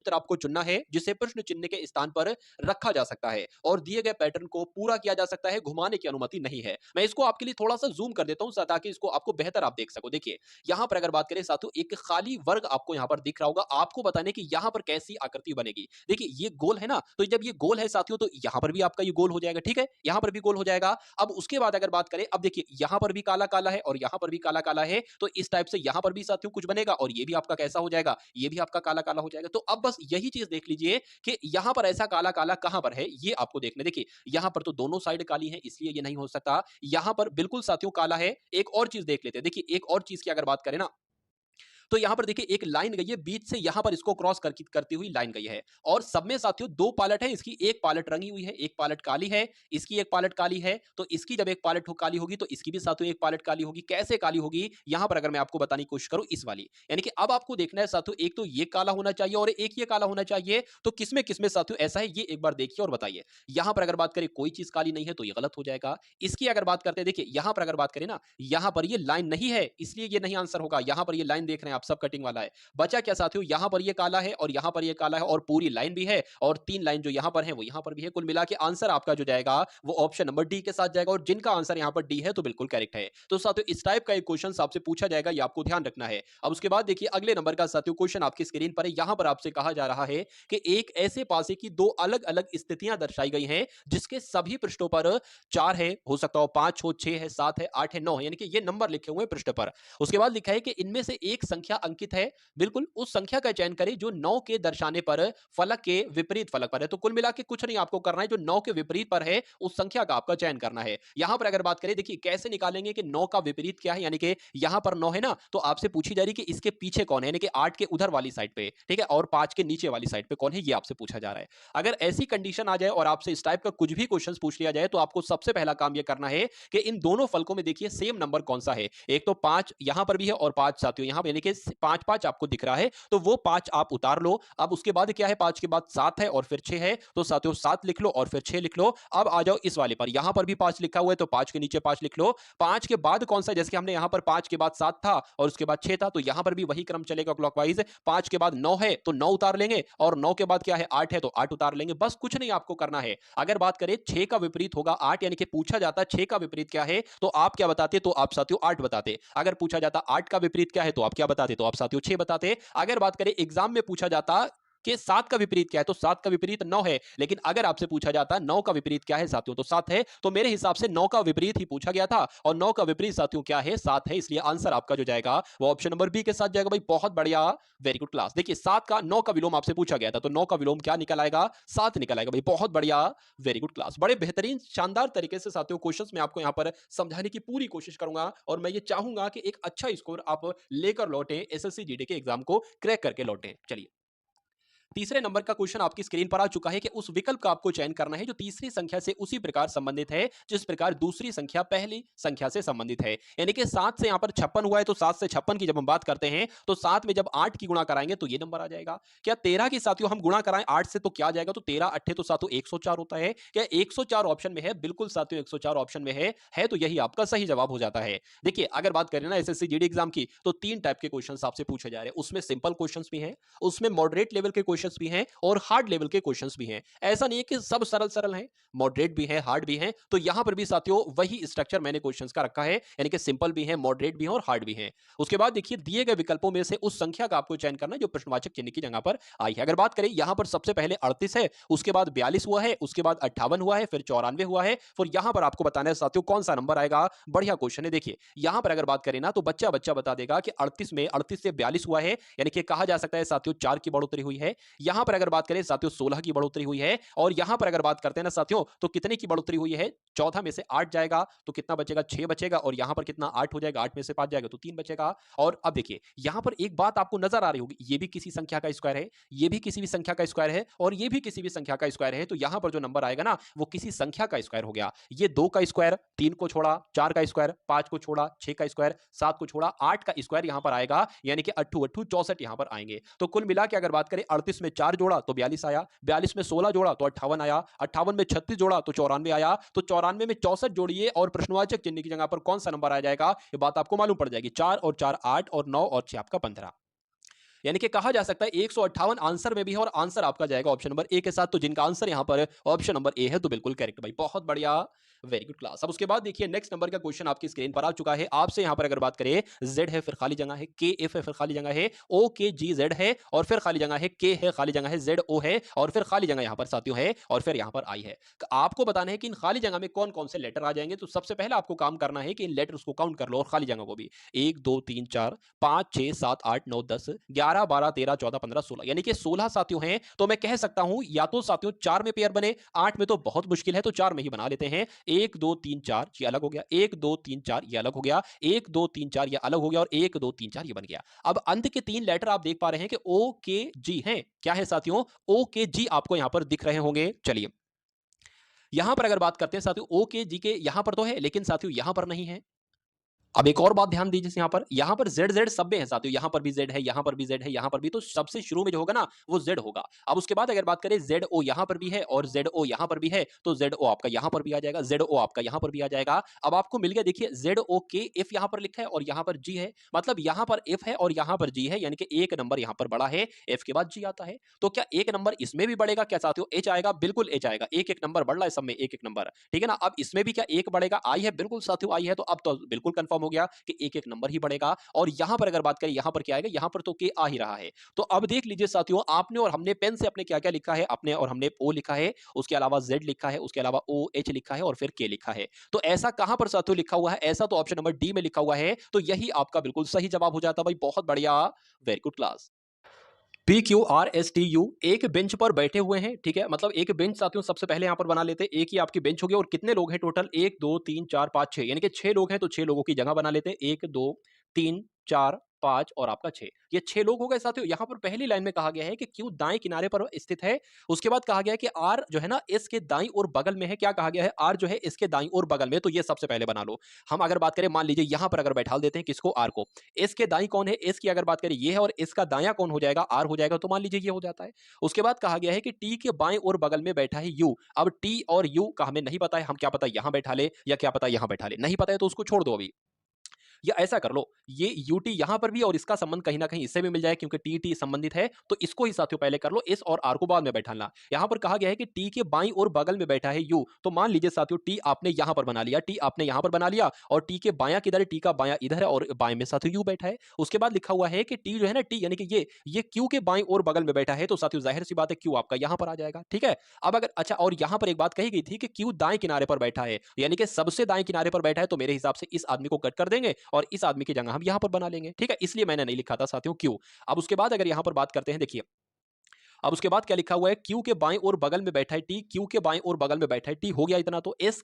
उत्तर आपको चुनना है जिसे प्रश्न चिन्ह के स्थान पर रखा जा सकता है और दिए गए पैटर्न को पूरा किया जा सकता है, घुमाने की अनुमति नहीं है। मैं इसको आपके लिए थोड़ा सा जूम कर देता हूं ताकि इसको आपको बेहतर आप देख सको। देखिए यहां पर अगर बात करें साथियों, एक खाली वर्ग आपको यहां पर दिख रहा होगा, आपको बताने की यहां पर कैसी आकृति बनेगी। देखिए ये गोल है ना, तो जब ये गोल है साथियों तो यहां पर भी आपका ये गोल हो जाएगा, ठीक है, यहां पर भी गोल हो जाएगा। अब उसके बाद अगर बात करें, अब देखिए यहां पर भी काला काला है और यहां पर भी काला काला है, तो इस टाइप से यहां पर भी साथियों कुछ बनेगा और ये भी आपका कैसा हो जाएगा, ये भी आपका काला काला हो जाएगा। तो अब बस यही चीज देख लीजिए कि यहां पर ऐसा काला काला कहां पर है, ये आपको देखना है। देखिए यहां पर तो दोनों साइड काली है इसलिए ये नहीं हो सकता, यहां पर बिल्कुल साथियों काला है। एक और चीज देख लेते हैं, देखिए एक और चीज की अगर बात करें ना, तो यहां पर देखिए एक लाइन गई है बीच से, यहां पर इसको क्रॉस करती हुई लाइन गई है और सब में साथियों दो पालट है, इसकी एक पालट रंगी हुई है, एक पालट काली है, इसकी एक पालट काली है। तो इसकी जब एक पालट काली होगी तो इसकी भी साथियों एक पालट काली होगी। कैसे काली होगी, यहां पर अगर मैं आपको बताने की कोशिश करूं, इस वाली, यानी कि अब आपको देखना है साथियों, एक तो ये काला होना चाहिए और एक ये काला होना चाहिए। तो किसमें साथियों ऐसा है, ये एक बार देखिए और बताइए। यहां पर अगर बात करें कोई चीज काली नहीं है तो ये गलत हो जाएगा। इसकी अगर बात करते हैं, देखिए यहां पर अगर बात करें ना, यहां पर ये लाइन नहीं है इसलिए ये नहीं आंसर होगा। यहां पर ये लाइन देख रहे हैं आप, सब कटिंग वाला है। बचा क्या साथियों, यहां पर ये काला है और यहां पर ये काला है और पूरी लाइन भी है और तीन लाइन जो यहां पर है वो यहां पर भी है। कुल मिला के आंसर आपका जो जाएगा वो ऑप्शन नंबर डी के साथ जाएगा और जिनका आंसर यहां पर डी है तो बिल्कुल करेक्ट है। तो साथियों इस टाइप का एक क्वेश्चन आपसे पूछा जाएगा, ये आपको ध्यान रखना है। अब उसके बाद देखिए अगले नंबर का साथियों क्वेश्चन आपकी स्क्रीन पर है। यहां पर आपसे कहा जा रहा है कि एक ऐसे पासे की दो अलग अलग स्थितियां दर्शाई गई हैं जिसके सभी पृष्ठों पर चार है, हो सकता हो पांच हो, छह है, सात है, आठ है, नौ है, यानी कि ये नंबर लिखे हुए हैं पृष्ठ पर। उसके बाद लिखा है कि इनमें से एक संख्या अंकित है, बिल्कुल उस संख्या का चयन करें जो 9 के दर्शाने पर फलक के विपरीत फलक पर है। तो कुल मिला के कुछ नहीं आपको करना है, जो 9 के विपरीत पर है उस संख्या का आपका चयन करना है। यहां पर अगर बात करें, देखिए कैसे निकालेंगे कि 9 का विपरीत क्या है, यानी कि यहां पर 9 है ना, तो आपसे पूछी जा रही है कि इसके पीछे कौन है, यानी कि 8 के उधर वाली साइड पे, ठीक है, और 5 के नीचे वाली साइड पे कौन है, ये आपसे पूछा जा रहा है। अगर ऐसी कंडीशन आ जाए और आपसे इस टाइप का कुछ भी क्वेश्चन पूछ लिया जाए तो आपको सबसे पहला काम यह करना है कि इन दोनों फलकों में देखिए सेम नंबर कौन सा है। एक तो 5 यहां पर भी है और 5 साथियों यहां पर, यानी कि 5 5 आपको दिख रहा है, तो वो 5 आप उतार लो। अब उसके बाद क्या है, 5 के बाद 7 है और फिर 6 है, तो साथियों 7 लिख लो और फिर 6 लिख लो। अब आ जाओ इस वाले पर, यहां पर भी 5 लिखा हुआ है तो 5 के नीचे 5 लिख लो। 5 के बाद कौन सा, जैसे कि हमने यहां पर 5 के बाद 7 था और उसके बाद 6 था, तो यहां पर भी वही क्रम चलेगा क्लॉकवाइज। 5 के बाद 9 है तो 9 उतार लेंगे और 9 के बाद क्या है, 8 है तो 8 उतार लेंगे। बस कुछ नहीं आपको करना है। अगर बात करें 6 का विपरीत होगा 8, यानी कि पूछा जाता 6 का विपरीत क्या है तो आप क्या बताते, तो आप साथियों 8 बताते। अगर पूछा जाता 8 का विपरीत क्या है तो आप क्या बताते, तो आप साथियों 6 बताते। अगर बात करें एग्जाम में पूछा जाता कि 7 का विपरीत क्या है तो 7 का विपरीत 9 है, लेकिन अगर आपसे पूछा जाता 9 का विपरीत क्या है साथियों तो 7 है। तो मेरे हिसाब से 9 का विपरीत ही पूछा गया था और 9 का विपरीत साथियों क्या है, 7 है, इसलिए आंसर आपका जो जाएगा वो ऑप्शन नंबर बी के साथ जाएगा। भाई बहुत बढ़िया, वेरी गुड क्लास। देखिए 7 का 9 का विलोम आपसे पूछा गया था तो 9 का विलोम क्या निकल आएगा, 7 निकल आएगा। भाई बहुत बढ़िया, वेरी गुड क्लास। बड़े बेहतरीन शानदार तरीके से साथियों क्वेश्चंस मैं आपको यहां पर समझाने की पूरी कोशिश करूंगा और मैं ये चाहूंगा कि एक अच्छा स्कोर आप लेकर लौटें, एसएससी जीडी के एग्जाम को क्रैक करके लौटें। चलिए तीसरे नंबर का क्वेश्चन आपकी स्क्रीन पर आ चुका है कि उस विकल्प का आपको चयन करना है जो तीसरी संख्या से उसी प्रकार संबंधित है जिस प्रकार दूसरी संख्या पहली संख्या से संबंधित है। यानी कि 7 से यहां पर 56 हुआ है तो 7 से 56 की जब हम बात करते हैं तो 7 में जब 8 की गुणा कराएंगे तो ये नंबर आ जाएगा। क्या 13 की साथियों हम गुणा कराएं 8 से तो क्या आ जाएगा, तो 13 अट्ठे तो साथियों 104 होता है। क्या 104 ऑप्शन में है, बिल्कुल साथियों 104 ऑप्शन में है तो यही आपका सही जवाब हो जाता है। देखिए अगर बात करें ना एसएससी जीडी एग्जाम की तो तीन टाइप के क्वेश्चन आपसे पूछे जा रहे हैं, उसमें सिंपल क्वेश्चन भी हैं, उसमें मॉडरेट लेवल के क्वेश्चंस भी हैं और हार्ड लेवल के क्वेश्चंस भी हैं। ऐसा नहीं है कि सब सरल सरल हैं, मॉडरेट भी हैं, हार्ड भी हैं। तो यहां पर भी साथियों वही स्ट्रक्चर मैंने क्वेश्चंस का रखा है, यानी कि सिंपल भी हैं, मॉडरेट भी हैं और हार्ड भी हैं। उसके बाद देखिए दिए गए विकल्पों में से उस संख्या का आपको चयन करना है जो प्रश्नवाचक चिन्ह की जगह पर आई है। अगर बात करें यहां पर सबसे पहले 38 है, उसके बाद 42 हुआ है, उसके बाद 58 हुआ है, फिर 94 हुआ है, फिर यहां पर आपको बताना है साथियों कौन सा नंबर आएगा। बढ़िया क्वेश्चन है। देखिए यहां पर अगर बात करें ना तो बच्चा बच्चा बता देगा कि 38 में 38 से 42 हुआ है, यानी कि कहा जा सकता है साथियों 4 की बढ़ोतरी हुई है। यहां पर अगर बात करें साथियों 16 की बढ़ोतरी हुई है और यहां पर अगर बात करते हैं ना साथियों तो कितने की बढ़ोतरी हुई है, 14 में से 8 जाएगा तो कितना बचेगा, 6 बचेगा और यहां पर कितना 8 हो जाएगा, 8 में से 5 जाएगा तो 3 बचेगा। और अब देखिए यहां पर एक बात आपको नजर आ रही होगी, ये भी किसी संख्या का स्क्वायर है, ये भी किसी भी संख्या का स्क्वायर है और ये भी किसी भी संख्या का स्क्वायर है, तो यहां पर जो नंबर आएगा ना वो किसी संख्या का स्क्वायर हो गया। ये 2 का स्क्वायर, 3 को छोड़ा, 4 का स्क्वायर, 5 को छोड़ा, 6 का स्क्वायर, 7 को छोड़ा, 8 का स्क्वायर यहां पर आएगा, यानी कि 8 8 64 यहां पर आएंगे। तो कुल मिला के अगर बात करें 38 में 4 जोड़ा तो 42 आया, 42 में 16 जोड़ा तो 58 आया, 58 में 36 जोड़ा तो 94 आया, तो 94 में 64 जोड़िए और प्रश्नवाचक चिन्ह की जगह पर कौन सा नंबर आ जाएगा, ये बात आपको मालूम पड़ जाएगी। 4 और 4 8 और 9 और 6 आपका 15। यानी कि कहा जा सकता है 158 आंसर में भी है और आंसर आपका जाएगा ऑप्शन नंबर ए के साथ। तो जिनका आंसर यहां पर ऑप्शन नंबर ए है तो बिल्कुल करेक्ट भाई, बहुत बढ़िया, वेरी गुड क्लास। अब उसके बाद देखिए नेक्स्ट नंबर का क्वेश्चन आपकी स्क्रीन पर आ चुका है। आपसे यहां पर अगर बात करें, जेड है फिर खाली जगह है, के एफ है फिर खाली जगह है, ओ के जी जेड है और फिर खाली जगह है, के है खाली जगह है, जेड ओ है और फिर खाली जगह यहां पर साथियों है और फिर यहां पर आई है। आपको बताना है कि इन खाली जगह में कौन कौन से लेटर आ जाएंगे। तो सबसे पहले आपको काम करना है कि इन लेटर्स को काउंट कर लो और खाली जगह को भी। 1 2 3 4 5 6 7 8 9 10 11 12 13 14 15 16, यानी कि 16 साथियों हैं। तो मैं कह सकता हूं या तो साथियों 4 में पेयर बने, 8 में तो बहुत मुश्किल है, तो 4 में ही बना लेते हैं। 1 2 3 4 ये अलग हो गया, 1 2 3 4 ये अलग हो गया, 1 2 3 4 ये अलग हो गया और 1 2 3 4 ये बन गया। अब अंत के 3 लेटर आप देख पा रहे हैं कि ओ के जी हैं। क्या है साथियों? ओ के जी आपको यहां पर दिख रहे होंगे। चलिए यहां पर अगर बात करते हैं साथियों, ओ के जी के यहां पर तो है लेकिन साथियों यहां पर नहीं है। अब एक और बात ध्यान दीजिए, यहाँ पर जेड जेड सब में है साथियों, यहाँ पर भी जेड है, यहाँ पर भी जेड है, यहाँ पर भी, तो सबसे शुरू में जो होगा ना वो जेड होगा। अब उसके बाद अगर बात करें जेड ओ यहाँ पर भी है और जेड ओ यहाँ पर भी है, तो जेड ओ आपका यहाँ पर भी आ जाएगा, जेड ओ आपका यहाँ पर भी आ जाएगा। अब आपको मिल गया, देखिए जेड ओ के एफ यहाँ पर लिखा है और यहाँ पर जी है, मतलब यहाँ पर एफ है और यहाँ पर जी है, यानी कि एक नंबर यहाँ पर बड़ा है, एफ के बाद जी आता है। तो क्या एक नंबर इसमें भी बढ़ेगा क्या साथियों? एच आएगा, बिल्कुल एच आएगा, एक एक नंबर बढ़ रहा है सब में, एक एक नंबर, ठीक है ना। अब इसमें भी क्या एक बढ़ेगा? आई है, बिल्कुल साथियों आई है, तो अब तो बिल्कुल कंफर्म हो गया कि एक एक नंबर ही बढ़ेगा। और यहां पर अगर बात करें यहां पर क्या आएगा, यहां पर तो के आ ही रहा है। तो अब देख लीजिए साथियों, आपने और हमने पेन से अपने क्या क्या लिखा है, अपने और हमने ओ लिखा है, उसके अलावा जेड लिखा है, उसके अलावा ओ एच लिखा है और फिर के लिखा है। तो ऐसा कहां पर साथियों लिखा हुआ है? ऐसा तो ऑप्शन नंबर डी में लिखा हुआ है। तो यही आपका बिल्कुल सही जवाब हो जाता भाई, बहुत बढ़िया, very good class. P Q R S T U एक बेंच पर बैठे हुए हैं, ठीक है, मतलब एक बेंच साथियों सबसे पहले यहां पर बना लेते हैं। एक ही आपकी बेंच होगी और कितने लोग हैं टोटल? 1 2 3 4 5 6, यानी कि 6 लोग हैं, तो 6 लोगों की जगह बना लेते हैं। 1 2 3 4 5 और आपका 6, ये 6 लोग हो गए साथियों। यहां पर पहली लाइन में कहा गया है कि क्यू दाएं किनारे पर स्थित है। उसके बाद कहा गया है कि आर जो है ना एस के दाईं और बगल में है। क्या कहा गया है? आर जो है इसके दाईं और बगल में, तो ये सबसे पहले बना लो। हम अगर बात करें, मान लीजिए यहां पर अगर बैठा देते हैं किसको? आर को। एस के दाईं कौन है? एस की अगर बात करें ये है और इसका दायां कौन हो जाएगा? आर हो जाएगा, तो मान लीजिए ये हो जाता है। उसके बाद कहा गया है कि टी के बाएं और बगल में बैठा है यू। अब टी और यू का हमें नहीं पता है, हम क्या पता यहां बैठा ले या क्या पता यहां बैठा ले, नहीं पता है तो उसको छोड़ दो अभी। या ऐसा कर लो, ये यूटी यहां पर भी और इसका संबंध कहीं ना कहीं इससे भी मिल जाए क्योंकि टी टी संबंधित है, तो इसको ही साथियों पहले कर लो, इस और आर को बाद में बैठाना। यहां पर कहा गया है कि टी के बाईं और बगल में बैठा है यू, तो मान लीजिए साथियों टी आपने यहां पर बना लिया, टी आपने यहां पर बना लिया और टी के बायां किधर है? टी का बायां इधर है और बाएं में साथियों यू बैठा है। उसके बाद लिखा हुआ है कि टी जो है ना, टी यानी कि ये क्यू के बाईं और बगल में बैठा है, तो साथियों जाहिर सी बात है क्यू आपका यहां पर आ जाएगा, ठीक है। अब अगर अच्छा, और यहां पर एक बात कही गई थी कि क्यू दाएं किनारे पर बैठा है, यानी कि सबसे दाएं किनारे पर बैठा है, तो मेरे हिसाब से इस आदमी को कट कर देंगे और इस आदमी की जगह हम यहां पर बना लेंगे, ठीक है, इसलिए मैंने नहीं लिखा था साथियों क्यू। अब उसके बाद अगर यहां पर बात करते हैं, देखिए अब उसके बाद क्या लिखा हुआ है? क्यू के बाएं और बगल में बैठा है टी, क्यू के बाएं और बगल में बैठा है टी, हो गया इतना। तो एस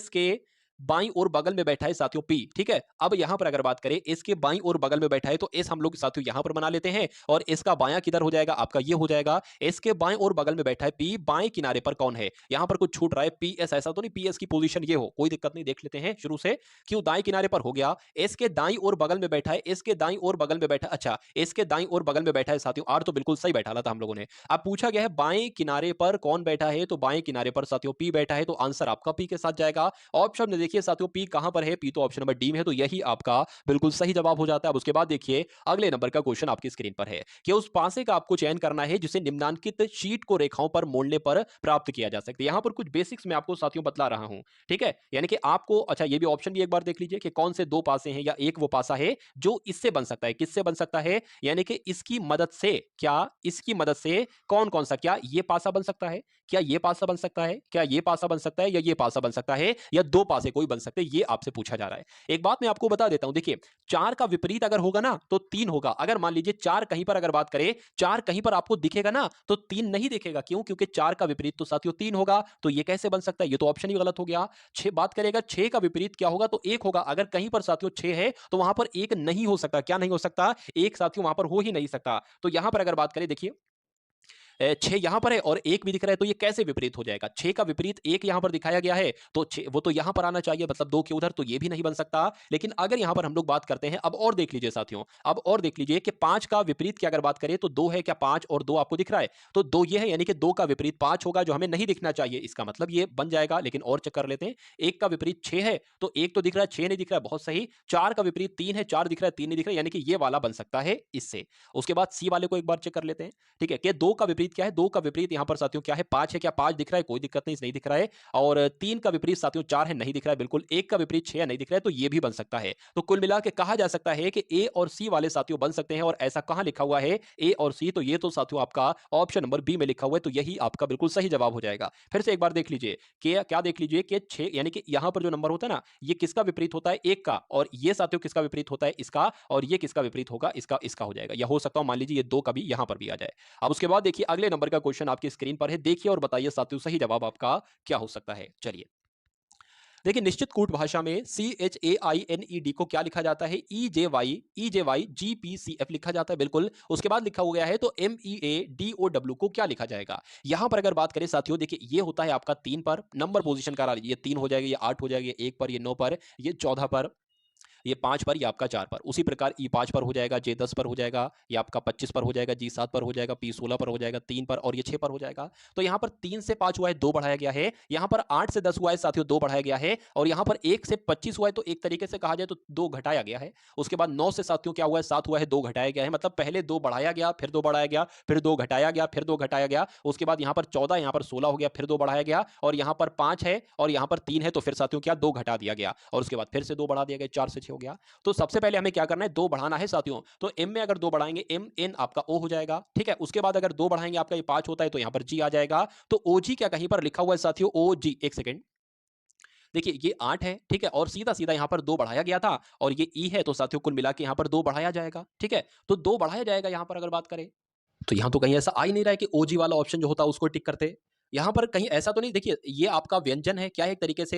के बाईं और बगल में बैठा है साथियों पी, ठीक है। अब यहां पर अगर बात करें एस के बाईं और बगल में बैठा है, तो एस हम लोग साथियों यहां पर बना लेते हैं और एस का बायां किधर हो जाएगा? आपका ये हो जाएगा। एस के बाएं और बगल में बैठा है पी, बाएं किनारे पर कौन है? यहां पर कुछ छूट रहा है, पी एस, ऐसा तो नहीं पी एस की पोजीशन ये हो, कोई दिक्कत नहीं, देख लेते हैं शुरू से। क्यों दाएं किनारे पर हो गया, एस के दाईं और बगल में बैठा है, एस के दाईं और बगल में बैठा, अच्छा एस के दाईं और बगल में बैठा है साथियों आर, तो बिल्कुल सही बैठा था हम लोगों ने। अब पूछा गया है बाएं किनारे पर कौन बैठा है, तो बाएं किनारे पर साथियों पी बैठा है, तो आंसर आपका पी के साथ जाएगा। ऑप्शन में देखिए साथियों पी कहां पर है? पी तो ऑप्शन नंबर डी में है, तो यही आपका बिल्कुल सही जवाब हो जाता है। अब उसके बाद देखिए अगले नंबर का क्वेश्चन आपकी स्क्रीन पर है कि उस पासे का आपको चयन करना है जिसे निम्नांकित शीट को रेखाओं पर मोड़ने पर प्राप्त किया जा सकता है। यहां पर कुछ बेसिक्स मैं आपको साथियों बतला रहा हूं, ठीक है, यानी कि आपको, अच्छा ये भी ऑप्शन भी एक बार देख लीजिए कि कौन से दो पासे हैं या एक वो पासा है जो इससे बन सकता है, किससे बन सकता है, यानी कि इसकी मदद से, क्या इसकी मदद से कौन कौन सा, क्या ये पासा बन सकता है, क्या ये पासा बन सकता है, क्या ये पासा बन सकता है, या ये पासा बन सकता है, या दो पासे कोई बन सकते हैं, ये आपसे पूछा जा रहा है। एक बात मैं आपको बता देता हूं, देखिए 4 का विपरीत अगर होगा ना तो 3 होगा। अगर मान लीजिए 4 कहीं पर अगर बात करें, 4 कहीं पर आपको दिखेगा ना तो 3 नहीं दिखेगा, क्यों? क्योंकि 4 का विपरीत तो साथियों 3 होगा, तो ये कैसे बन सकता है? ये तो ऑप्शन ही गलत हो गया। 6 बात करेगा, 6 का विपरीत क्या होगा? तो 1 होगा। अगर कहीं पर साथियों 6 है तो वहां पर 1 नहीं हो सकता, क्या नहीं हो सकता? 1 साथियों वहां पर हो ही नहीं सकता। तो यहां पर अगर बात करें, देखिए 6 यहाँ पर है और 1 भी दिख रहा है, तो ये कैसे विपरीत हो जाएगा? 6 का विपरीत 1 यहाँ पर दिखाया गया है, तो 6 वो तो यहाँ पर आना चाहिए, मतलब 2 के उधर, तो ये भी नहीं बन सकता। लेकिन अगर यहाँ पर हम लोग बात करते हैं, अब और देख लीजिए साथियों, अब और देख लीजिए कि 5 का विपरीत की अगर बात करें तो 2 है क्या? 5 और 2 आपको दिख रहा है? तो 2 ये है, यानी कि 2 का विपरीत 5 होगा, जो हमें नहीं दिखना चाहिए। इसका मतलब ये बन जाएगा, लेकिन और चेक कर लेते हैं। 1 का विपरीत 6 है, तो 1 तो दिख रहा है, 6 नहीं दिख रहा है, बहुत सही। 4 का विपरीत 3 है, 4 दिख रहा है, 3 नहीं दिख रहा है, यानी कि ये वाला बन सकता है इससे। उसके बाद सी वाले को एक बार चेक कर लेते हैं। ठीक है, कि 2 का विपरीत क्या है? 2 का विपरीत यहाँ पर साथियों क्या है? 5 है क्या? 5 दिख रहा है, कोई दिक्कत नहीं, नहीं दिख रहा है। और 3 का विपरीत साथियों 4 है, नहीं दिख रहा है बिल्कुल। 1 का विपरीत 6 है, नहीं दिख रहा है, तो ये भी बन सकता है। तो कुल मिला के कहा जा सकता है कि ए और सी वाले साथियों बन सकते हैं। और ऐसा कहां लिखा हुआ है? ए और सी, तो ये तो साथियों आपका ऑप्शन नंबर बी में लिखा हुआ है, तो यही आपका बिल्कुल सही जवाब हो जाएगा। फिर से एक बार देख लीजिए कि क्या देख लीजिए कि 6, यानी कि यहां पर जो नंबर होता है ना, ये किसका विपरीत होता है? 1 का। और ये साथियों किसका विपरीत होता है? इसका। और ये किसका विपरीत होगा? इसका। इसका हो जाएगा, या हो सकता है मान लीजिए ये 2 का भी यहां पर भी आ जाए। अब उसके बाद देखिए अगले नंबर का क्वेश्चन आपकी स्क्रीन पर है, देखिए और बताइए साथियों सही जवाब आपका क्या हो सकता है। चलिए देखिए, निश्चित कूट भाषा में CHAINED को क्या लिखा जाता है? EJY GPCF लिखा जाता है, बिल्कुल। उसके बाद लिखा हो गया है तो MEADOW को क्या लिखा जाएगा? यहां पर अगर बात करें साथियों, देखिए ये होता है आपका 3 पर, नंबर पोजीशन करा लीजिए, ये 3 हो जाएगा, ये 8 हो जाएगा, ये 1 पर, ये 9 पर, ये 14 पर, ये 5 पर, ये आपका 4 पर। उसी प्रकार ई 5 पर हो जाएगा, जे 10 पर हो जाएगा, ये आपका 25 पर हो जाएगा, जी 7 पर हो जाएगा, पी 16 पर हो जाएगा, 3 पर, और ये 6 पर हो जाएगा। तो यहाँ पर 3 से 5 हुआ है, 2 बढ़ाया गया है। यहाँ पर 8 से 10 हुआ है साथियों, 2 बढ़ाया गया है। और यहाँ पर 1 से 25 हुआ है, तो एक तरीके से कहा जाए तो 2 घटाया गया है। उसके बाद 9 से साथियों क्या हुआ है? 7 हुआ है, 2 घटाया गया है। मतलब पहले 2 बढ़ाया गया, फिर 2 बढ़ाया गया, फिर 2 घटाया गया, फिर 2 घटाया गया। उसके बाद यहाँ पर 14, यहाँ पर 16 हो गया, फिर 2 बढ़ाया गया, और यहाँ पर 5 है और यहाँ पर 3 है, तो फिर साथियों क्या? 2 घटा दिया गया, और उसके बाद फिर से 2 बढ़ा दिया गया, 4 से 6 हो गया। तो सबसे पहले हमें क्या करना है? 2 बढ़ाना है साथियों। तो m में अगर 2 बढ़ाएंगे, m n आपका o हो जाएगा, ठीक है। उसके बाद अगर 2 बढ़ाएंगे, आपका ये 5 होता है, तो यहां पर g आ जाएगा। तो og क्या कहीं पर लिखा हुआ है साथियों? og, एक सेकंड, देखिए ये 8 है, ठीक है, और सीधा सीधा यहां पर 2 बढ़ाया गया था, और ये e है, तो साथियों कुल मिला के यहां पर 2 बढ़ाया जाएगा, ठीक है। तो 2 बढ़ाया जाएगा यहां पर अगर बात करें, तो यहां तो कहीं ऐसा आ ही नहीं रहा है कि ओजी वाला ऑप्शन जो होता है उसको टिक करते। यहां पर कहीं ऐसा तो नहीं, देखिए ये आपका व्यंजन है, क्या है एक तरीके से,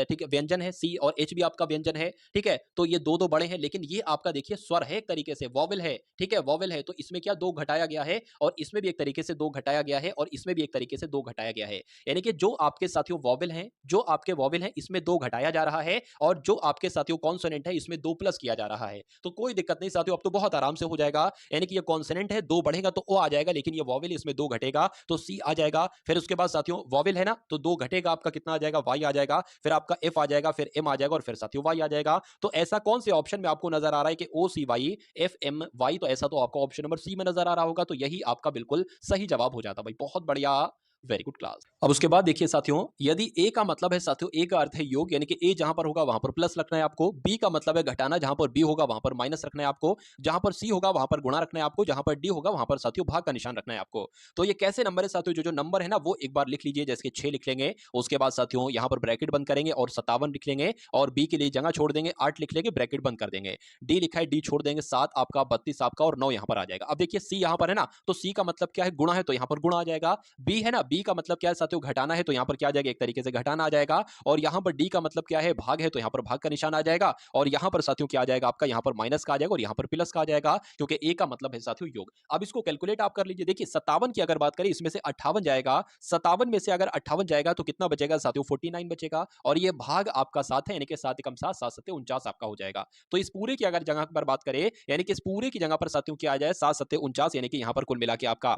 ठीक है, व्यंजन है, सी और एच भी आपका व्यंजन है, ठीक है। तो ये दो दो बड़े हैं, लेकिन ये आपका देखिए स्वर है, एक तरीके से वॉवेल है, ठीक है, वॉवेल है। तो इसमें क्या 2 घटाया गया है, और इसमें भी एक तरीके से 2 घटाया गया है, और इसमें भी एक तरीके से 2 घटाया गया है। यानी कि जो आपके साथियों वॉवेल हैं, जो आपके वॉवेल हैं, इसमें 2 घटाया जा रहा है, और जो आपके साथियों कॉन्सोनेंट है, इसमें 2 प्लस किया जा रहा है। तो कोई दिक्कत नहीं साथियों, अब तो बहुत आराम से हो जाएगा। यानी कि ये कॉन्सोनेंट है, 2 बढ़ेगा तो ओ आ जाएगा, लेकिन ये वॉवेल इसमें 2 घटेगा तो सी आ जाएगा। फिर उसके बाद साथियों वॉवेल है ना, तो 2 घटेगा, आपका कितना आ जाएगा? वाई आ जाएगा। फिर आपका एफ आ जाएगा, फिर एम आ जाएगा, और फिर साथियों वाई आ जाएगा। तो ऐसा कौन से ऑप्शन में आपको नजर आ रहा है कि ओ सी वाई एफ एम वाई? तो ऐसा तो आपको ऑप्शन नंबर सी में नजर आ रहा होगा, तो यही आपका बिल्कुल सही जवाब हो जाता भाई। बहुत बढ़िया, वेरी गुड क्लास। अब उसके बाद देखिए साथियों, यदि ए का मतलब है साथियों, ए का अर्थ है योग, यानी कि ए जहां पर होगा वहां पर प्लस रखना है आपको। बी का मतलब है घटाना, जहां पर बी होगा वहां पर माइनस रखना है आपको। जहां पर सी होगा वहां पर गुणा रखना है आपको। जहां पर डी होगा वहां पर साथियों भाग का निशान रखना है आपको। तो ये कैसे नंबर है साथियों? जो नंबर है ना, वो एक बार लिख लीजिए, जैसे 6 लिख लेंगे। उसके बाद साथियों यहां पर ब्रैकेट बंद करेंगे और 57 लिख लेंगे, और बी के लिए जगह छोड़ देंगे, 8 लिख लेंगे, ब्रैकेट बंद कर देंगे। डी लिखा है, डी छोड़ देंगे, 7 आपका, 32 आपका, और 9 यहां पर आ जाएगा। अब देखिए सी यहां पर है ना, तो सी का मतलब क्या है? गुणा है, तो यहां पर गुणा आ जाएगा। बी है ना, बी का मतलब क्या है साथियों? घटाना है, तो यहां पर क्या आ जाएगा? एक तरीके से घटाना आ जाएगा। और यहां पर डी का मतलब क्या है? भाग है, तो यहां पर भाग का निशान आ जाएगा। और यहां पर साथियों क्या आ जाएगा आपका? यहां पर माइनस का आ जाएगा, और यहां पर प्लस का आ जाएगा, क्योंकि ए का मतलब है साथियों योग। अब इसको कैलकुलेट आप कर लीजिए। देखिए 57 की अगर बात करें, इसमें से 58 जाएगा, 57 में से अगर 58 जाएगा तो कितना बचेगा साथियों? 49 बचेगा। और ये भाग आपका 7 है, यानी कि 7 एकम 7, 7 सत्ते 49 आपका हो जाएगा। तो इस पूरे की अगर जगह पर बात करें, यानी कि इस पूरे की जगह पर साथियों क्या आ जाए? 7 सत्ते 49, यानी कि यहां पर कुल मिला के आपका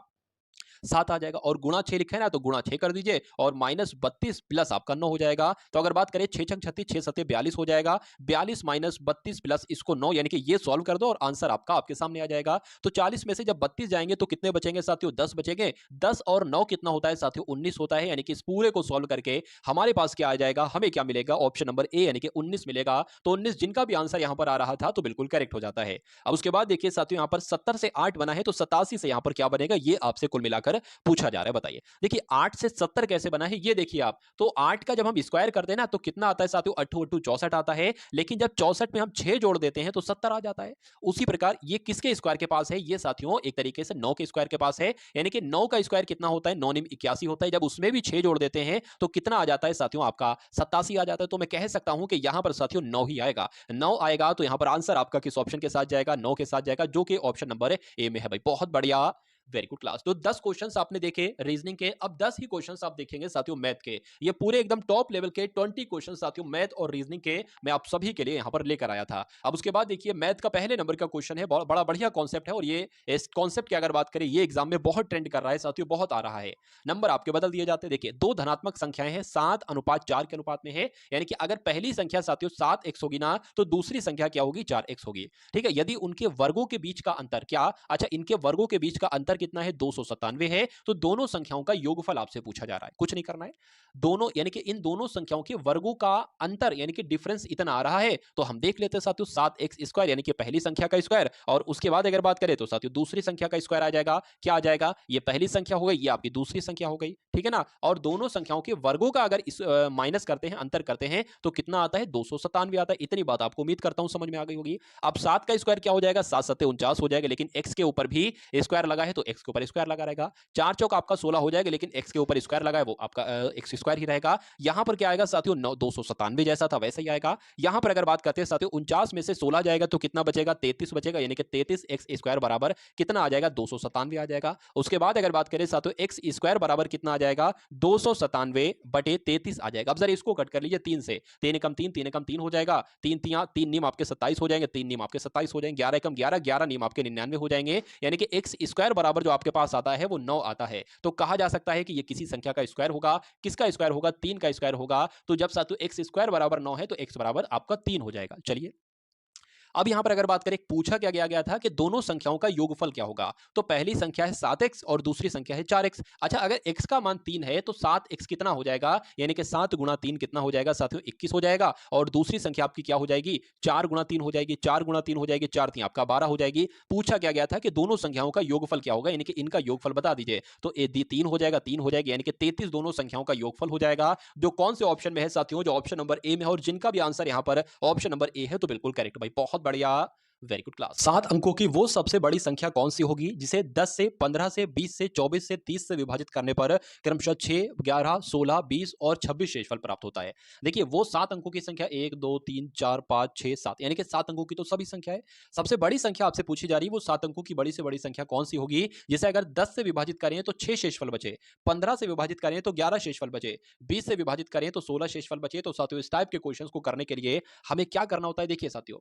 7 आ जाएगा। और गुणा 6 लिखा है ना, तो गुणा 6 कर दीजिए, और माइनस 32 प्लस आपका 9 हो जाएगा। तो अगर बात करें 6 छंग 36, 6 सत्ते 42 हो जाएगा। 42 माइनस 32 प्लस इसको 9, यानी कि ये सॉल्व कर दो और आंसर आपका आपके सामने आ जाएगा। तो 40 में से जब 32 जाएंगे तो कितने बचेंगे साथियों? 10 बचेंगे। 10 और 9 कितना होता है साथियों? 19 होता है। यानी कि इस पूरे को सॉल्व करके हमारे पास क्या आ जाएगा? हमें क्या मिलेगा? ऑप्शन नंबर ए, यानी कि 19 मिलेगा। तो 19 जिनका भी आंसर यहां पर आ रहा था, तो बिल्कुल करेक्ट हो जाता है। अब उसके बाद देखिए साथियों, यहां पर 70 से 8 बना है, तो 87 से यहां पर क्या बनेगा? ये आपसे कुल मिलाकर पूछा जा रहा है, बताइए। देखिए 8 से 70 कैसे बना है, ये देखिए आप। तो 8 का जब हम स्क्वायर करते हैं ना, तो कितना आता है साथियों? 8 8 64 आता है। लेकिन जब 64 में हम 6 जोड़ देते हैं, तो 70 आ जाता है। उसी प्रकार ये किसके स्क्वायर के पास है? ये साथियों एक तरीके से 9 के स्क्वायर के पास है। यानी कि 9 का स्क्वायर कितना होता है? 9 9 81 होता है। जब उसमें भी 6 जोड़ देते हैं, तो कितना आ जाता है साथियों? आपका 87 आ जाता है। तो मैं कह सकता हूं कि यहां पर साथियों 9 ही आएगा। 9 आएगा, तो यहां पर आंसर आपका किस ऑप्शन के साथ जाएगा? 9 के साथ जाएगा, जो कि ऑप्शन नंबर ए में है भाई। बहुत बढ़िया, वेरी गुड क्लास। तो 10 क्वेश्चंस आपने देखे रीजनिंग के, अब 10 ही क्वेश्चंस आप देखेंगे साथियों मैथ के। ये पूरे एकदम टॉप लेवल के 20 क्वेश्चंस साथियों मैथ और रीजनिंग के मैं आप सभी के लिए यहां पर लेकर आया था। अब उसके बाद देखिए मैथ का पहले नंबर का क्वेश्चन है, बड़ा बढ़िया कॉन्सेप्ट है, और ये इस कॉन्सेप्ट की अगर बात करें ये एग्जाम में बहुत ट्रेंड कर रहा है साथियों, बहुत आ रहा है। नंबर आपके बदल दिए जाते हैं। देखिए दो धनात्मक संख्याएं हैं, 7:4 के अनुपात में है, यानी कि अगर पहली संख्या साथियों 7x होगी ना, तो दूसरी संख्या क्या होगी, 4x होगी। ठीक है, यदि उनके वर्गों के बीच का अंतर क्या, अच्छा इनके वर्गों के बीच का अंतर कितना है, 297 है, तो दोनों संख्याओं का योगफल आपसे पूछा जा रहा है, कुछ नहीं करना है। दोनों यानी कि इन दोनों संख्याओं के वर्गों का अंतर यानी कि डिफरेंस इतना आ रहा है, तो हम देख लेते हैं साथियों 7x² यानी कि पहली संख्या का स्क्वायर, और उसके बाद अगर बात करें तो साथियों दूसरी संख्या का स्क्वायर आ जाएगा। क्या आ जाएगा, ये पहली संख्या हो गई, ये आपकी दूसरी संख्या हो गई, ठीक है ना। और दोनों संख्याओं के वर्गों का अगर माइनस करते हैं, अंतर करते हैं, तो कितना आता है, 297 आता है। इतनी बात आपको उम्मीद करता हूं समझ में आ गई होगी। अब 7 का स्क्वायर क्या हो जाएगा, 7 7 49 हो जाएगा, लेकिन x के ऊपर भी स्क्वायर लगा है तो x के ऊपर स्क्वायर लगा रहेगा। 4 चौक आपका 16 हो जाएगा, लेकिन x के ऊपर स्क्वायर लगा है वो आपका x स्क्वायर ही रहेगा। यहां पर क्या आएगा साथियों, 297 जैसा था वैसे ही आएगा। यहां पर अगर बात करते हैं साथियों 49 में से 16 जाएगा तो कितना बचेगा, 33 बचेगा, यानी कि 33x² बराबर कितना आ जाएगा, 297 आ जाएगा। उसके बाद अगर बात करें साथियों x² बराबर कितना आ जाएगा, 297/33 आ जाएगा। अब जरा इसको कट कर लीजिए 3 से, 3 एकम 3, 3 एकम 3 हो जाएगा, 3 3 नीम आपके 27 हो जाएंगे, 3 नीम आपके 27 हो जाएंगे, 11 एकम 11, 11 नीम आपके 99 हो जाएंगे, यानी कि x² बराबर जो आपके पास आता है वो 9 आता है। तो कहा जा सकता है कि ये किसी संख्या का स्क्वायर होगा। किसका स्क्वायर होगा, 3 का स्क्वायर होगा। तो जब साथियों x² बराबर 9 है तो x बराबर आपका 3 हो जाएगा। चलिए अब यहां पर अगर बात करें, पूछा क्या गया था कि दोनों संख्याओं का योगफल क्या होगा। तो पहली संख्या है 7x और दूसरी संख्या है 4x। अच्छा अगर x का मान 3 है तो 7x कितना हो जाएगा, यानी कि 7 गुणा 3 कितना हो जाएगा साथियों, 21 हो जाएगा। और दूसरी संख्या आपकी क्या हो जाएगी, 4 गुणा 3 हो जाएगी, 4 गुणा 3 हो जाएगी, 4 3 आपका 12 हो जाएगी। पूछा क्या गया था कि दोनों संख्याओं का योगफल क्या होगा, यानी कि इनका योगफल बता दीजिए। तो 3 हो जाएगा, 3 हो जाएगी, यानी कि 33 दोनों संख्याओं का योगफल हो जाएगा। जो कौन से ऑप्शन में है साथियों, जो ऑप्शन नंबर ए में है, और जिनका भी आंसर यहां पर ऑप्शन नंबर ए है तो बिल्कुल करेक्ट भाई, बहुत बढ़िया, वेरी गुड क्लास। 7 अंकों की वो सबसे बड़ी संख्या कौन सी होगी जिसे 10 से 15 से 20 से 24 से 30 से विभाजित करने पर क्रमशः 6 11 16 20 और 26 शेषफल प्राप्त होता है। देखिए वो 7 अंकों की संख्या 1 2 3 4 5 6 7, यानी कि 7 अंकों की तो सभी संख्या है। सबसे बड़ी संख्या आपसे पूछी जा रही है वो 7 अंकों की बड़ी से बड़ी संख्या कौन सी होगी जिसे अगर 10 से विभाजित करें तो 6 शेषफल बचे, 15 से विभाजित करें तो 11 शेषफल बचे, 20 से विभाजित करें तो 16 शेषफल बचे। तो साथियों इस टाइप के क्वेश्चंस को करने के लिए हमें क्या करना होता है, देखिए साथियों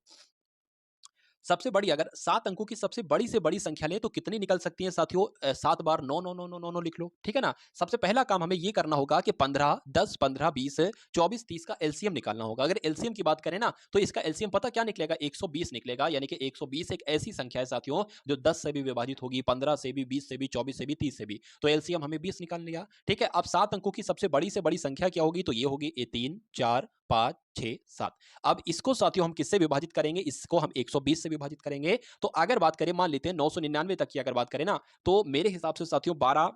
सबसे बड़ी अगर 7 अंकों की सबसे बड़ी से बड़ी संख्या लें तो कितनी निकल सकती है साथियों, 7 बार 9 9 9 9 9 9 लिख लो, ठीक है ना। सबसे पहला काम हमें ये करना होगा कि 15 10 15 20 24 30 का एलसीएम निकालना होगा। अगर एलसीएम की बात करें ना तो इसका एलसीएम पता क्या निकलेगा, 120 निकलेगा, यानी कि 120 एक ऐसी संख्या है साथियों जो 10 से भी विभाजित होगी, 15 से भी, 20 से भी, 24 से भी, 30 से भी। तो एलसीएम हमें 20 निकाल लिया, ठीक है। अब 7 अंकों की सबसे बड़ी संख्या क्या होगी, तो ये होगी 3 4 5 6 7। अब इसको साथियों हम किससे विभाजित करेंगे, इसको हम 120 से विभाजित करेंगे। तो अगर बात करें मान लेते हैं 999 तक की अगर बात करें ना, तो मेरे हिसाब से साथियों 12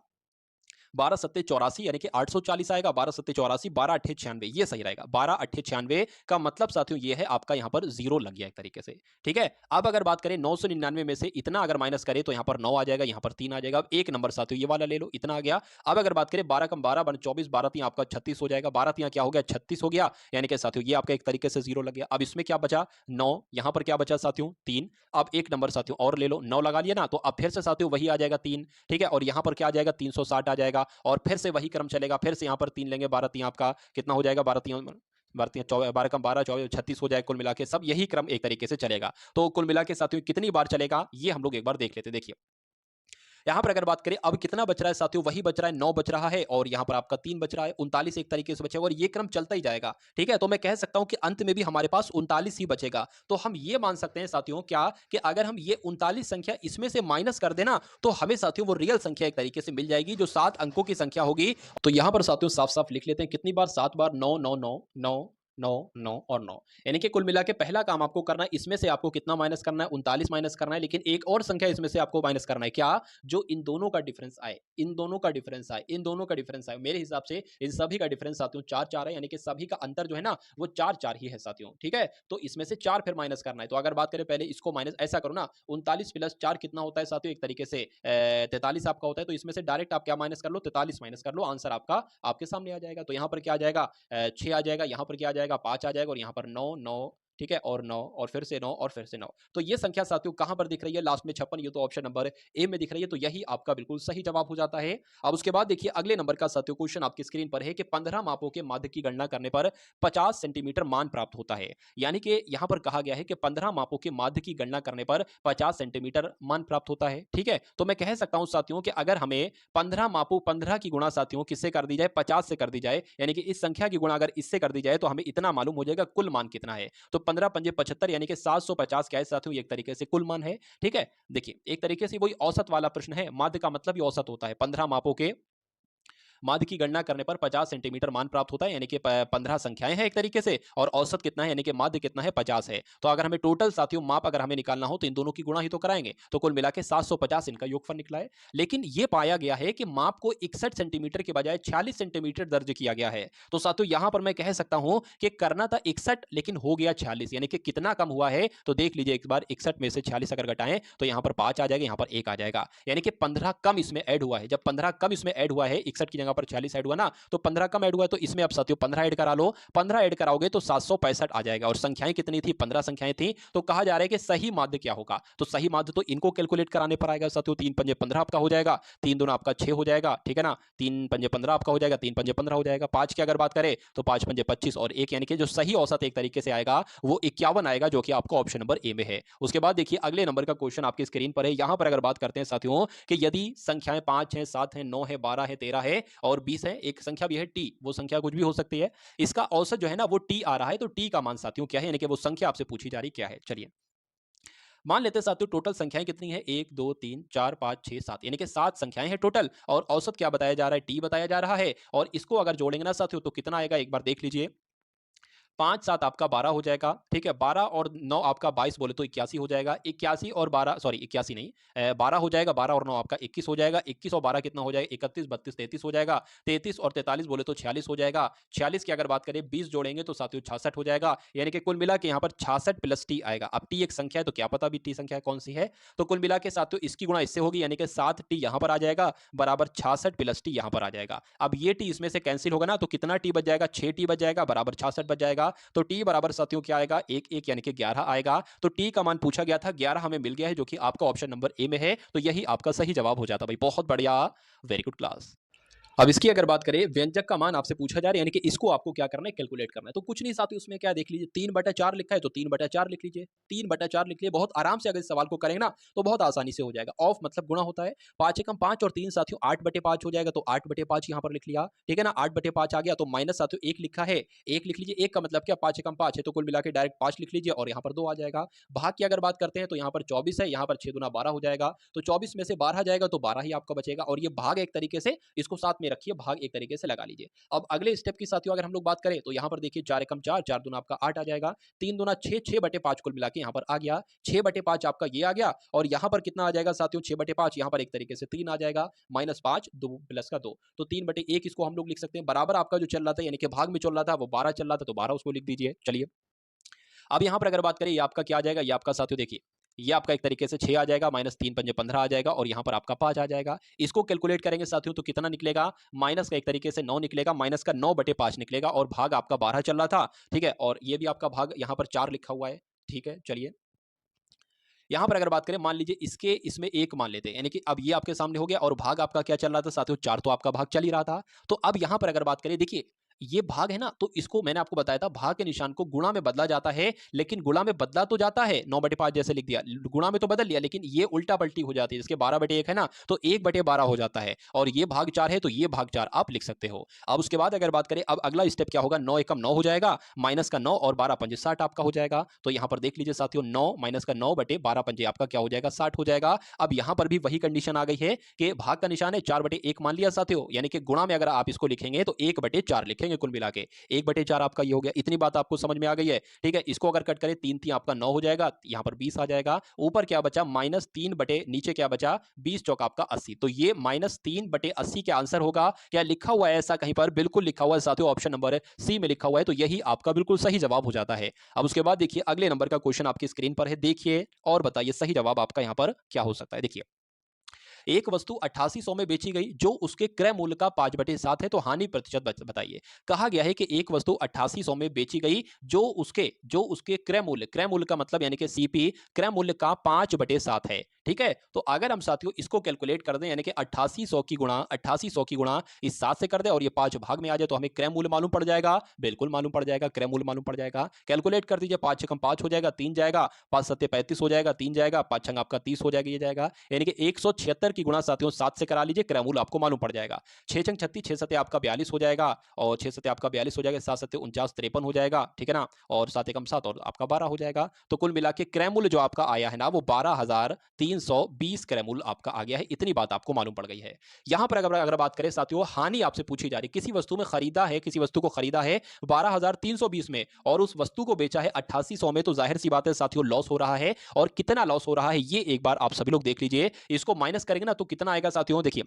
12 सत्ते 84 यानी कि 840 आएगा, 12 सत्ते 84, 12 अट्ठे 96, ये सही रहेगा। 12 अट्ठे 96 का मतलब साथियों ये है आपका यहाँ पर जीरो लग गया एक तरीके से, ठीक है। अब अगर बात करें 999 में से इतना अगर माइनस करें तो यहाँ पर 9 आ जाएगा, यहाँ पर 3 आ जाएगा। अब एक नंबर साथियों ये वाला ले लो, इतना आ गया। अब अगर बात करें 12 कम 12 बन 24, 12 3 आपका 36 हो जाएगा, 12 3 क्या हो गया, 36 हो गया, यानी कि साथियों ये आपका एक तरीके से जीरो लग गया। अब इसमें क्या बचा, 9, यहाँ पर क्या बचा साथियों 3। अब एक नंबर साथियों और ले लो, 9 लगा लिया ना, तो अब फिर से साथियों वही आ जाएगा 3, ठीक है। और यहाँ पर क्या आ जाएगा 360 आ जाएगा, और फिर से वही क्रम चलेगा, फिर से यहाँ पर 3 लेंगे, 12 3 आपका कितना हो जाएगा, 12 3 12 कम 12 24 36 हो जाए, कुल मिला के सब यही क्रम एक तरीके से चलेगा। तो कुल मिला के साथियों कितनी बार चलेगा ये हम लोग एक बार देख लेते हैं। देखिए यहाँ पर अगर बात करें अब कितना बच रहा है साथियों, वही बच रहा है, 9 बच रहा है, और यहाँ पर आपका 3 बच रहा है, 39 एक तरीके से बचेगा, और ये क्रम चलता ही जाएगा, ठीक है। तो मैं कह सकता हूं कि अंत में भी हमारे पास 39 ही बचेगा। तो हम ये मान सकते हैं साथियों क्या, कि अगर हम ये 39 संख्या इसमें से माइनस कर देना तो हमें साथियों वो रियल संख्या एक तरीके से मिल जाएगी जो 7 अंकों की संख्या होगी। तो यहाँ पर साथियों साफ साफ लिख लेते हैं कितनी बार, 7 बार, 9 9 9 9 9 9 और 9, यानी कि कुल मिला के पहला काम आपको करना है, इसमें से आपको कितना माइनस करना है, 39 माइनस करना है। लेकिन एक और संख्या इसमें से आपको माइनस करना है, क्या, जो इन दोनों का डिफरेंस आए, इन दोनों का डिफरेंस आए, इन दोनों का डिफरेंस आए। मेरे हिसाब से इन सभी का डिफरेंस साथियों 4 4 है, यानी कि सभी का अंतर जो है ना वो 4 4 ही है साथियों, ठीक है। तो इसमें से 4 फिर माइनस करना है। तो अगर बात करें पहले इसको माइनस ऐसा करो ना, 39 प्लस 4 कितना होता है साथियों, एक तरीके से 43 आपका होता है। तो इसमें से डायरेक्ट आप क्या माइनस कर लो, 43 माइनस कर लो, आंसर आपका आपके सामने आ जाएगा। तो यहाँ पर क्या आ जाएगा, 6 आ जाएगा, यहाँ पर क्या आ जाएगा, 5 आ जाएगा, और यहाँ पर 9 9 ठीक है, और 9 और फिर से 9 और फिर से 9। तो ये संख्या साथियों कहाँ पर दिख रही है? लास्ट में 56, ये तो ऑप्शन नंबर ए में दिख रही है, तो यही आपका बिल्कुल सही जवाब हो जाता है। अब उसके बाद देखिए अगले नंबर का साथियों क्वेश्चन आपकी स्क्रीन पर है कि 15 मापों के माध्य की गणना करने पर 50 सेंटीमीटर मान प्राप्त होता है। यानी कि यहाँ पर कहा गया है कि 15 मापों के माध्य की गणना करने पर 50 सेंटीमीटर मान प्राप्त होता है, ठीक है? तो मैं कह सकता हूँ साथियों कि अगर हमें 15 मापों 15 की गुणा साथियों किससे कर दी जाए? 50 से कर दी जाए, यानी कि इस संख्या की गुणा अगर इससे कर दी जाए तो हमें इतना मालूम हो जाएगा कुल मान कितना है। तो 15 पंजे 75, यानी कि 750 क्या है साथियों? एक तरीके से कुल मान है, ठीक है? देखिए, एक तरीके से वही औसत वाला प्रश्न है, माध्य का मतलब ही औसत होता है। 15 मापों के माध्य की गणना करने पर 50 सेंटीमीटर मान प्राप्त होता है, यानी कि 15 संख्याएं हैं एक तरीके से, और औसत कितना है यानी कि माध्य कितना है? 50 है। तो अगर हमें टोटल साथियों माप अगर हमें निकालना हो तो इन दोनों की गुणा ही तो कराएंगे, तो कुल मिला के 750 इनका योगफल निकला है। लेकिन ये पाया गया है कि माप को 61 सेंटीमीटर के बजाय 46 सेंटीमीटर दर्ज किया गया है। तो साथियों यहां पर मैं कह सकता हूं कि करना था 61 लेकिन हो गया 46, यानी कि कितना कम हुआ है? तो देख लीजिए एक बार, 61 में से 46 अगर घटाएं तो यहां पर 5 आ जाएगा, यहां पर 1 आ जाएगा, यानी कि 15 कम इसमें ऐड हुआ है। जब 15 कम इसमें ऐड हुआ है, 61 की जगह पर 46 ऐड हुआ ना, तो 15 कम ऐड हुआ है, तो इसमें अब साथियों 15 ऐड करा लो। 15 ऐड कराओगे तो 765 आ जाएगा, और संख्याएं कितनी थी? 15 संख्याएं थी। तो कहा जा रहा है कि सही माध्य क्या होगा? तो सही माध्य तो इनको कैलकुलेट कराने पर आएगा साथियों। 3 पंजे 15 आपका हो जाएगा, 3 दूना आपका 6 हो जाएगा, ठीक है ना? 3 पंजे 15 आपका हो जाएगा, 3 पंजे 15 हो जाएगा। 5 की अगर बात करें तो 5 पंजे 25 और 1, यानी कि जो सही औसत एक तरीके से आएगा वो 51 आएगा, जो कि आपको ऑप्शन नंबर ए में है। उसके बाद देखिए अगले नंबर का क्वेश्चन आपकी स्क्रीन पर है। यहां पर अगर बात करते हैं साथियों कि यदि संख्याएं 5 है, 7 है, 9 है, 12 है, 13 है और 20 है, एक संख्या भी है टी, वो संख्या कुछ भी हो सकती है, इसका औसत जो है ना वो टी आ रहा है, तो टी का मान साथियों क्या है, यानी कि वो संख्या आपसे पूछी जा रही क्या है? चलिए मान लेते हैं साथियों टोटल संख्याएं कितनी है? 1 2 3 4 5 6 7, यानी कि 7 संख्याएं हैं टोटल, और औसत क्या बताया जा रहा है? टी बताया जा रहा है। और इसको अगर जोड़ेंगे ना साथियों तो कितना आएगा? एक बार देख लीजिए। 5 7 आपका 12 हो जाएगा, ठीक है? 12 और 9 आपका 22 बोले तो 81 हो जाएगा। 81 और 12 सॉरी 81 नहीं, 12 हो जाएगा, 12 और 9 आपका 21 हो जाएगा। 21 और 12 कितना हो जाएगा? 31 32 33 हो जाएगा। 33 और 43 बोले तो 46 हो जाएगा। 46 की अगर बात करें 20 जोड़ेंगे तो साथियों 66 हो जाएगा, यानी कि कुल मिला के यहाँ पर 66 प्लस टी आएगा। अब टी एक संख्या है तो क्या पता अभी टी संख्या कौन सी है? तो कुल मिला के साथियों इसकी गुणा इससे होगी, यानी कि 7 टी यहाँ पर आ जाएगा बराबर 66 प्लस टी यहाँ पर आ जाएगा। अब ये टी इसमें से कैंसिल होगा ना, तो कितना टी बच जाएगा? 6 टी बच जाएगा बराबर 66 बच जाएगा। तो टी बराबर साथियों क्या आएगा? 1 1, यानी कि 11 आएगा। तो टी का मान पूछा गया था, 11 हमें मिल गया है, जो कि आपका ऑप्शन नंबर ए में है। तो यही आपका सही जवाब हो जाता भाई। बहुत बढ़िया, वेरी गुड क्लास। अब इसकी अगर बात करें, व्यंजक का मान आपसे पूछा जा रहा है, यानी कि इसको आपको क्या करना है? कैलकुलेट करना है। तो कुछ नहीं साथियों, उसमें क्या देख लीजिए, 3/4 लिखा है तो 3/4 लिख लीजिए। 3/4 लिख लिए, बहुत आराम से अगर इस सवाल को करेंगे ना तो बहुत आसानी से हो जाएगा। ऑफ मतलब गुणा होता है। 5 एकम 5 और 3 साथियों 8/5 हो जाएगा, तो 8/5 यहाँ पर लिख लिया, ठीक है ना? 8/5 आ गया, तो माइनस साथियों 1 लिखा है, 1 लिख लीजिए। 1 का मतलब क्या? 5 एकम 5 है, तो कुल मिला के डायरेक्ट 5 लिख लीजिए और यहाँ पर 2 आ जाएगा। भाग की अगर बात करते हैं तो यहाँ पर 24 है, यहाँ पर 6 दूना 12 हो जाएगा, तो 24 में से 12 जाएगा तो 12 ही आपका बचेगा। और ये भाग एक तरीके से इसको साथ में रखिए, भाग एक तरीके से लगा लीजिए। अब अगले स्टेप की साथियों अगर हम लोग बात करें तो यहाँ पर देखिए 4 एकम 4, 4 दूना आपका 8 आ जाएगा, 3 दूना 6, 6/5 कुल मिला के यहाँ पर आ गया। 6/5 आपका ये आ गया, और यहाँ पर कितना आ जाएगा साथियों? 6/5 यहाँ पर एक तरीके से 3 आ जाएगा, -5 2 प्लस का 2, तो 3/1 इसको हम लोग लिख सकते हैं। बराबर आपका जो चल रहा था, यानी कि भाग में चल रहा था वो 12 चल रहा था, तो 12 उसको लिख दीजिए। चलिए अब यहाँ पर अगर बात करें, ये आपका क्या आ जाएगा? ये आपका साथियों देखिए, ये आपका एक तरीके से 6 आ जाएगा, -3 पंजे 15 आ जाएगा, और यहाँ पर आपका 5 आ जाएगा। इसको कैलकुलेट करेंगे साथियों तो कितना निकलेगा? माइनस का एक तरीके से 9 निकलेगा, माइनस का 9/5 निकलेगा, और भाग आपका 12 चल रहा था, ठीक है? और ये भी आपका भाग यहाँ पर 4 लिखा हुआ है, ठीक है? चलिए यहाँ पर अगर बात करें, मान लीजिए इसके इसमें 1 मान लेते हैं, यानी कि अब ये आपके सामने हो गया, और भाग आपका क्या चल रहा था साथियों? 4, तो आपका भाग चल ही रहा था। तो अब यहाँ पर अगर बात करें, देखिए ये भाग है ना, तो इसको मैंने आपको बताया था, भाग के निशान को गुणा में बदला जाता है, लेकिन गुणा में बदला तो जाता है, 9/5 जैसे लिख दिया, गुणा में तो बदल लिया, लेकिन ये उल्टा पलटी हो जाती है। जिसके 12/1 है ना, तो 1/12 हो जाता है, और ये भाग 4 है तो ये भाग 4 आप लिख सकते हो। अब उसके बाद अगर बात करें, अब अगला स्टेप क्या होगा? 9 एकम 9 हो जाएगा, माइनस का 9 और 12 पंजे 60 आपका हो जाएगा। तो यहाँ पर देख लीजिए साथियों, 9 माइनस का 9/12 पंजे आपका क्या हो जाएगा? 60 हो जाएगा। अब यहाँ पर भी वही कंडीशन आ गई है कि भाग का निशान है, 4/1 मान लिया साथियों, यानी कि गुणा में अगर आप इसको लिखेंगे तो 1/4 लिखेंगे कुल मिला के। 1/4 आपका ये हो गया। इतनी बात आपको समझ में आ गई है, ठीक है? इसको अगर कट करें, 3 3 आपका 9 हो जाएगा, यहाँ पर 20 आ जाएगा। ऊपर क्या बचा? -3 बटे नीचे क्या बचा? 20 चौक आपका 80। तो ये -3/80 क्या आंसर होगा? क्या लिखा हुआ है ऐसा कहीं पर? बिल्कुल लिखा हुआ है साथियों, ऑप्शन नंबर सी में लिखा हुआ है, तो यही आपका बिल्कुल सही जवाब हो जाता है। अब उसके बाद देखिए अगले नंबर का क्वेश्चन आपकी स्क्रीन पर है, देखिए और बताइए सही जवाब आपका यहाँ पर क्या हो सकता है? देखिए एक वस्तु 8800 में बेची गई जो उसके क्रय मूल्य का 5/7 है, तो हानि प्रतिशत बताइए। कहा गया है कि एक वस्तु 8800 में बेची गई जो उसके क्रय मूल्य का मतलब यानी कि सीपी क्रय मूल्य का 5/7 है। ठीक है, तो अगर हम साथियों इसको कैलकुलेट कर दें यानी कि 8800 की गुणा इस 7 से कर दें और ये 5 भाग में आ जाए तो हमें क्रय मूल्य मालूम पड़ जाएगा। बिल्कुल मालूम पड़ जाएगा, क्रय मूल्य मालूम पड़ जाएगा। कैलकुलेट कर दीजिए, 5 छकम 5 हो जाएगा, 3 जाएगा, 5 सत्ते 35 हो जाएगा, 3 जाएगा, 5 छंग आपका 30 हो जाएगा, ये जाएगा। यानी कि 176 की गुणा साथियों 7 से करा लीजिए, क्रय मूल्य आपको मालूम पड़ जाएगा। 6 छंग 36, 6 सत्ते आपका 42 हो जाएगा और 6 सत्ते आपका 42 हो जाएगा, 7 सत्ते 49, 53 हो जाएगा। ठीक है ना, और 7 एकम 7 और आपका 12 हो जाएगा। तो कुल मिला के क्रय मूल्य जो आपका आया है ना वो 12,320 क्रय मूल्य आपका आ गया है। इतनी बात आपको मालूम पड़ गई है। यहां पर अगर बात करें साथियों, हानि आपसे पूछी जा रही है। किसी वस्तु में खरीदा है, किसी वस्तु को खरीदा है 12,320 में और उस वस्तु को बेचा है 8800 में, तो जाहिर सी बात है साथियों लॉस हो रहा है। और कितना लॉस हो रहा है ये एक बार आप सभी लोग देख लीजिए। इसको माइनस करेंगे ना तो कितना आएगा साथियों, देखिए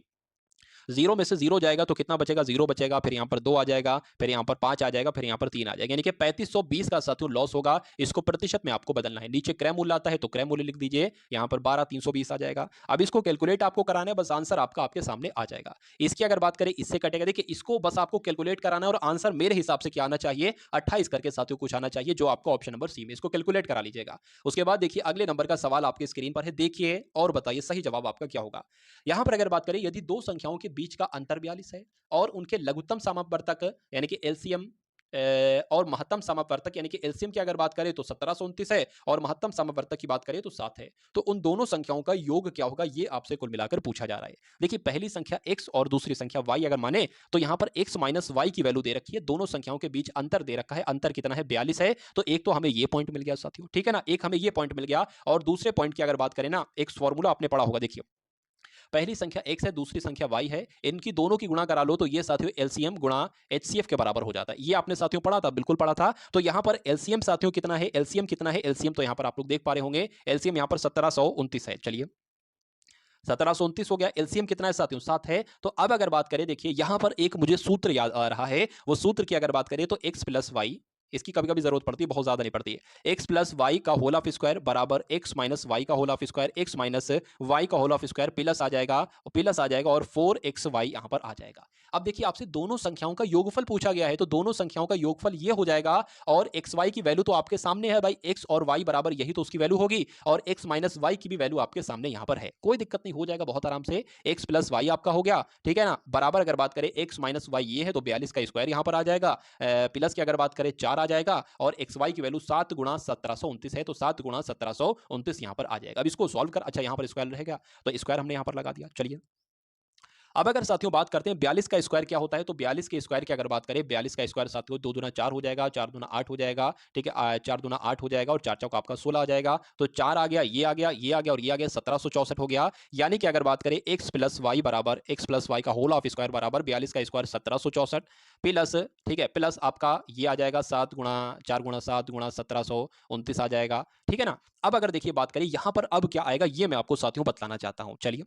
जीरो में से जीरो जाएगा तो कितना बचेगा, जीरो बचेगा, फिर यहाँ पर 2 आ जाएगा, फिर यहाँ पर 5 आ जाएगा, फिर यहाँ पर 3 आ जाएगा, यानी कि 3520 का साथियों लॉस होगा। इसको प्रतिशत में आपको बदलना है। नीचे क्रय मूल्य आता है तो क्रय मूल्य लिख दीजिए, यहाँ पर 12,320 आ जाएगा। अब इसको कैलकुलेट आपको कराना है, बस आंसर आपका आपके सामने आ जाएगा। इसकी अगर बात करें इससे कटेगा, देखिए इसको बस आपको कैलकुलेट कराना है और आंसर मेरे हिसाब से क्या आना चाहिए, 28 करके साथियों कुछ आना चाहिए, जो आपको ऑप्शन नंबर सी में। इसको कैलकुलेट करा लीजिएगा। उसके बाद देखिए अगले नंबर का सवाल आपके स्क्रीन पर है, देखिए और बताइए सही जवाब आपका क्या होगा। यहां पर अगर बात करें, यदि दो संख्याओं के बीच का अंतर 42 है और उनके लघुत्तम समापवर्तक यानी कि एलसीएम और महत्तम समापवर्तक यानी कि एलसीएम की अगर बात करें तो 1729 है और महत्तम समापवर्तक की बात करें तो 7 है, तो उन दोनों संख्याओं का योग क्या होगा ये आपसे कुल मिलाकर पूछा जा रहा है। देखिए पहली संख्या x और दूसरी संख्या y अगर माने तो यहां पर x माइनस वाई की वैल्यू दे रखी है, दोनों संख्याओं के बीच अंतर दे रखा है। अंतर कितना है, 42 है। तो एक तो हमें ये पॉइंट मिल गया साथियों, ठीक है ना, एक हमें ये पॉइंट मिल गया। और दूसरे पॉइंट की अगर बात करें ना, एक फॉर्मूला आपने पढ़ा होगा, देखिए पहली संख्या x है, दूसरी संख्या y है, इनकी दोनों की गुणा करा लो तो ये साथियों एलसीएम गुणा एचसीएफ के बराबर हो जाता है। ये आपने साथियों पढ़ा था, बिल्कुल पढ़ा था। तो यहां पर एलसीएम साथियों कितना है, एलसीएम कितना है, एलसीएम तो यहां पर आप लोग देख पा रहे होंगे, एलसीएम यहां पर 1729 है। चलिए 1729 हो गया, एलसीएम कितना है साथियों, 7 है। तो अब अगर बात करें, देखिए यहां पर एक मुझे सूत्र याद आ रहा है, वो सूत्र की अगर बात करें तो x प्लस वाई, इसकी कभी कभी जरूरत पड़ती है, बहुत ज्यादा नहीं पड़ती है। x प्लस वाई का होल ऑफ स्क्वायर बराबर x माइनस वाई का whole of square, x minus y का होल ऑफ स्क्वायर प्लस आ जाएगा, और 4xy यहां पर आ जाएगा। अब देखिए आपसे दोनों संख्याओं का योगफल पूछा गया है, तो दोनों संख्याओं का योगफल ये हो जाएगा। और एक्स वाई की वैल्यू तो आपके सामने है भाई, x और y बराबर यही तो उसकी वैल्यू होगी, और x माइनस वाई की भी वैल्यू आपके सामने यहां पर है। कोई दिक्कत नहीं, हो जाएगा बहुत आराम से। x प्लस वाई आपका हो गया, ठीक है ना, बराबर अगर बात करें x माइनस वाई ये है तो 42 का स्क्वायर यहां पर आ जाएगा, प्लस की अगर बात करें 4 आ जाएगा, और एक्स वाई की वैल्यू 7 गुणा 1729 है, तो 7 गुणा 1729 यहां पर आ जाएगा। अब इसको सॉल्व कर, अच्छा यहां पर स्क्वायर रहेगा तो स्क्वायर हमने यहां पर लगा दिया। चलिए अब अगर साथियों बात करते हैं 42 का स्क्वायर क्या होता है, तो 42 के स्क्वायर की अगर बात करें, 42 का स्क्वायर साथियों 2 दूना 4 हो जाएगा, 4 दूना 8 हो जाएगा, ठीक है, 4 दूना 8 हो जाएगा और 4 चौका आपका 16 आ जाएगा। तो 4 आ गया, ये आ गया, ये आ गया और ये आ गया, 1764 हो गया। यानी कि अगर बात करें x प्लस वाई बराबर x प्लस वाई का होल ऑफ स्क्वायर बराबर 42 का स्क्वायर 1764 प्लस, ठीक है, प्लस आपका ये आ जाएगा 7 गुणा 4 गुणा 7 गुणा 1729 आ जाएगा, ठीक है ना। अब अगर देखिए बात करें यहां पर अब क्या आएगा ये मैं आपको साथियों बतलाना चाहता हूं। चलिए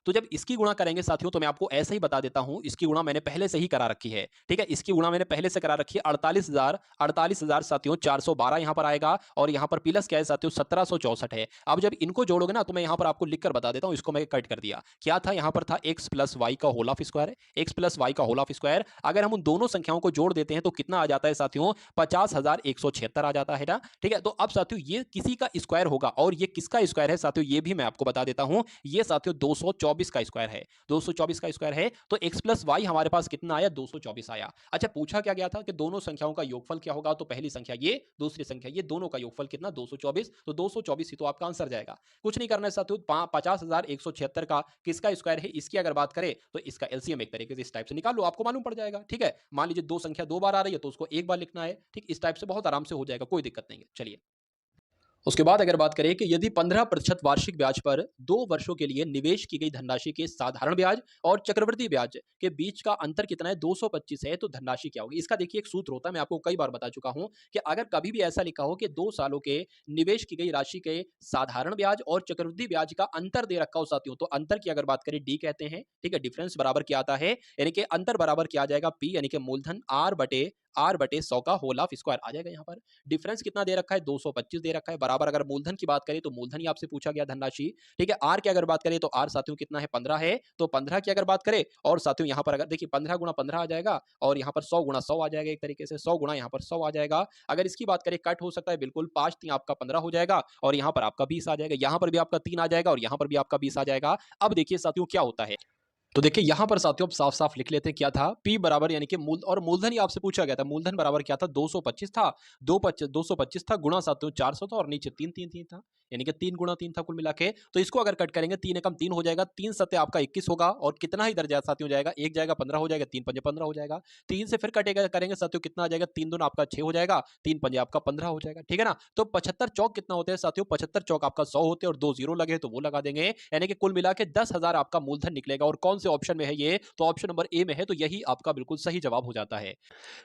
तो जब इसकी गुणा करेंगे साथियों, तो मैं आपको ऐसे ही बता देता हूं, इसकी गुणा मैंने पहले से ही करा रखी है, ठीक है, इसकी गुणा मैंने पहले से करा रखी है। 48,000 साथियों 412 यहां पर आएगा, और यहां पर प्लस क्या है साथियों 1764 है। अब जब इनको जोड़ोगे ना तो मैं यहां पर आपको लिखकर बता देता हूं, इसको मैं कट कर दिया। क्या था यहां पर, था x प्लस वाई का whole of square, x plus y का होल ऑफ स्क्वायर। अगर हम उन दोनों संख्याओं को जोड़ देते हैं तो कितना आ जाता है साथियों, 50,176 आ जाता है ना, ठीक है। तो अब साथियों ये किसी का स्क्वायर होगा, और ये किसका स्क्वायर है साथियों ये भी मैं आपको बता देता हूं। ये साथियों 224 का स्क्वायर है, 224 का स्क्वायर है। तो x प्लस वाई हमारे पास कितना आया, 224 आया। अच्छा पूछा क्या गया था कि दोनों संख्याओं का योगफल क्या होगा, तो पहली संख्या ये, दूसरी संख्या ये, दोनों का योगफल कितना, 224। तो 224 ही तो आपका आंसर जाएगा। कुछ नहीं करना है साथियों, 50,176 का किसका स्क्वायर है, इसकी अगर बात करें तो इसका एलसीएम एक तरीके से इस टाइप से निकाल लो, आपको मालूम पड़ जाएगा। ठीक है, मान लीजिए दो संख्या 2 बार आ रही है तो उसको एक बार लिखना है, ठीक, इस टाइप से बहुत आराम से हो जाएगा, कोई दिक्कत नहीं है। चलिए उसके बाद अगर बात करें कि यदि 15% वार्षिक ब्याज पर 2 वर्षों के लिए निवेश की गई धनराशि के साधारण ब्याज और चक्रवृद्धि ब्याज के बीच का अंतर कितना है, 225 है, तो धनराशि क्या होगी। इसका देखिए एक सूत्र होता है, मैं आपको कई बार बता चुका हूं कि अगर कभी भी ऐसा लिखा हो कि 2 सालों के निवेश की गई राशि के साधारण ब्याज और चक्रवृद्धि ब्याज का अंतर दे रखा हो साथियों, तो अंतर की अगर बात करें डी कहते हैं, ठीक है, डिफरेंस बराबर क्या आता है, यानी कि अंतर बराबर क्या आ जाएगा, पी यानी कि मूलधन आर बटे r बटे 100 का होल ऑफ स्क्वायर आ जाएगा यहाँ पर। डिफरेंस कितना दे रखा है, 225 दे रखा है, बराबर अगर मूलधन की बात करें तो मूलधन ही आपसे पूछा गया धनराशि, ठीक है। r की अगर बात करें तो r साथियों कितना है, 15 है, तो 15 की अगर बात करें और साथियों यहाँ पर अगर देखिए 15 गुणा 15 आ जाएगा और यहाँ पर 100 गुणा 100 आ जाएगा, एक तरीके से 100 गुणा यहाँ पर 100 आ जाएगा। अगर इसकी बात करें कट हो सकता है बिल्कुल, 5 3 आपका 15 हो जाएगा और यहाँ पर आपका 20 आ जाएगा, यहाँ पर भी आपका 3 आ जाएगा और यहाँ पर भी आपका 20 आ जाएगा। अब देखिए साथियों क्या होता है, तो देखिए यहाँ पर साथियों अब साफ-साफ लिख लेते हैं क्या था, P बराबर यानी कि मूलधन ही आपसे पूछा गया था, मूलधन बराबर क्या था, 225 था, 225 था गुणा साथियों 400 था और नीचे 3 था, यानी कि 3 गुणा 3 था कुल मिला के। तो इसको अगर कट करेंगे 3 एकम 3 हो जाएगा, 3 सत्ते आपका 21 होगा और कितना ही दर्जा साथियों जाएगा, 1 जाएगा 15 हो जाएगा, 3 पंजे 15 हो जाएगा, 3 से फिर कटेगा करेंगे साथियों कितना आ जाएगा, 3 दूना आपका 6 हो जाएगा, 3 पंजे आपका 15 हो जाएगा, ठीक है ना। तो 75 चौक कितना होते हैं साथियों, 75 चौक आपका 100 होते हैं और 2 जीरो लगे तो वो लगा देंगे, यानी कि कुल मिला के 10,000 आपका मूलधन निकलेगा। और कौन से ऑप्शन में है ये, तो ऑप्शन नंबर ए में है, तो यही आपका बिल्कुल सही जवाब हो जाता है।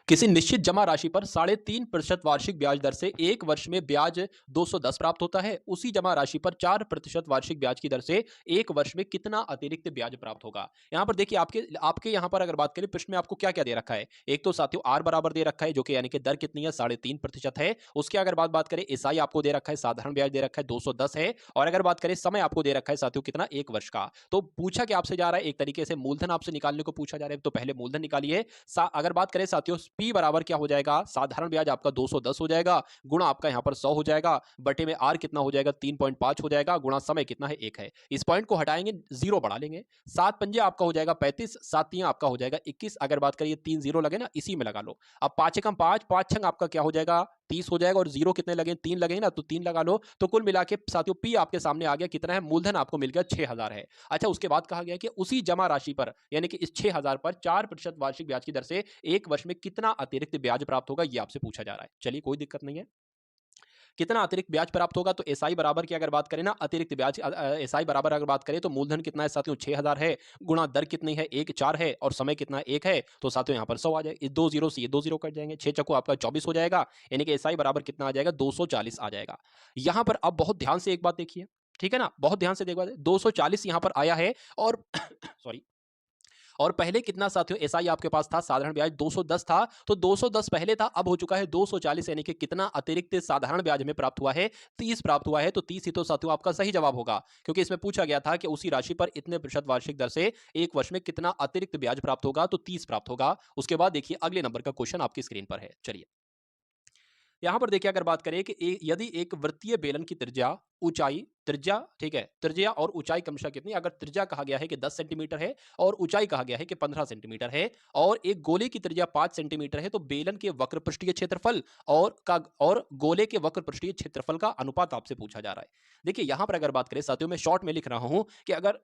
किसी निश्चित जमा राशि पर 3.5% वार्षिक ब्याज दर से एक वर्ष में ब्याज 210 प्राप्त होता है, उसी जमा राशि पर 4% वार्षिक ब्याज की दर से एक वर्ष में कितना अतिरिक्त ब्याज प्राप्त होगा। यहां पर देखिए आपके आपके यहां पर अगर बात करें प्रश्न में आपको क्या क्या दे रखा है, एक तो साथियों आर बराबर दे रखा है जो कि यानी कि दर कितनी है, 3.5% है। उसके अगर बात करें एसआई आपको दे रखा है, साधारण ब्याज दे रखा है 210 है। और अगर बात करें समय आपको दे रखा है साथियों कितना, एक वर्ष का। तो पूछा क्या आपसे जा रहा है, एक तरीके से मूलधन आपसे निकालने को पूछा जा रहा है, तो पहले मूलधन निकालिए। अगर बात करें साथियों पी बराबर क्या हो जाएगा, साधारण ब्याज आपका 210 हो जाएगा, गुणा आपका यहां पर 100 हो जाएगा, बटे में आर कितना हो जाएगा, 3.5 हो जाएगा, गुणा समय कितना है, 1 है। इस पॉइंट को हटाएंगे, जीरो बढ़ा लेंगे, 7 पंजे आपका हो जाएगा 35, 7 तीन आपका हो जाएगा 21। अगर बात करिए 3 जीरो लगे ना, इसी में लगा लो। अब 5 एकम 5, 5 छंग आपका क्या हो जाएगा, 30 हो जाएगा और जीरो कितने लगे, 3 लगे ना, तो 3 लगा लो। तो कुल मिला के साथियों पी आपके सामने आ गया, कितना है, मूलधन आपको मिल गया 6000 है। अच्छा, उसके बाद कहा गया कि उसी जमा राशि पर यानी कि इस 6000 पर 4% वार्षिक ब्याज की दर से एक वर्ष में कितना अतिरिक्त ब्याज प्राप्त होगा, ये आपसे पूछा जा रहा है। चलिए कोई दिक्कत नहीं है, कितना अतिरिक्त ब्याज प्राप्त होगा, तो एसआई बराबर की अगर बात करें ना, अतिरिक्त ब्याज एसआई बराबर अगर बात करें तो मूलधन कितना है साथियों 6000 है, गुणा दर कितनी है 1 4 है और समय कितना 1 है, तो साथियों यहाँ पर 100 आ जाएगा, 2 जीरो से ये 2 जीरो कट जाएंगे, 6 चक्कू आपका 24 हो जाएगा, यानी कि एसआई बराबर कितना आ जाएगा, 240 आ जाएगा। यहाँ पर अब बहुत ध्यान से एक बात देखिए, ठीक है ना, बहुत ध्यान से देखा, 240 यहाँ पर आया है और सॉरी, और पहले कितना साथियों एसआई आपके पास था, साधारण ब्याज 210 था, तो 210 पहले था, अब हो चुका है 240, यानी कि कितना अतिरिक्त साधारण ब्याज हमें प्राप्त हुआ है, 30 प्राप्त हुआ है। तो 30 ही तो साथियों आपका सही जवाब होगा, क्योंकि इसमें पूछा गया था कि उसी राशि पर इतने प्रतिशत वार्षिक दर से एक वर्ष में कितना अतिरिक्त ब्याज प्राप्त होगा, तो 30 प्राप्त होगा। उसके बाद देखिए अगले नंबर का क्वेश्चन आपकी स्क्रीन पर है, चलिए यहाँ पर देखिए, अगर बात करें कि यदि एक वृत्तीय बेलन की त्रिज्या, ऊंचाई, त्रिज्या, ठीक है, त्रिज्या और ऊंचाई क्रमशः कितनी, अगर त्रिज्या कहा गया है कि 10 सेंटीमीटर है और ऊंचाई कहा गया है कि 15 सेंटीमीटर है और एक गोले की त्रिज्या 5 सेंटीमीटर है, तो बेलन के वक्र पृष्ठीय क्षेत्रफल और गोले के वक्र पृष्ठीय क्षेत्रफल का अनुपात आपसे पूछा जा रहा है। देखिए यहां पर अगर बात करें साथियों, मैं शॉर्ट में लिख रहा हूं कि अगर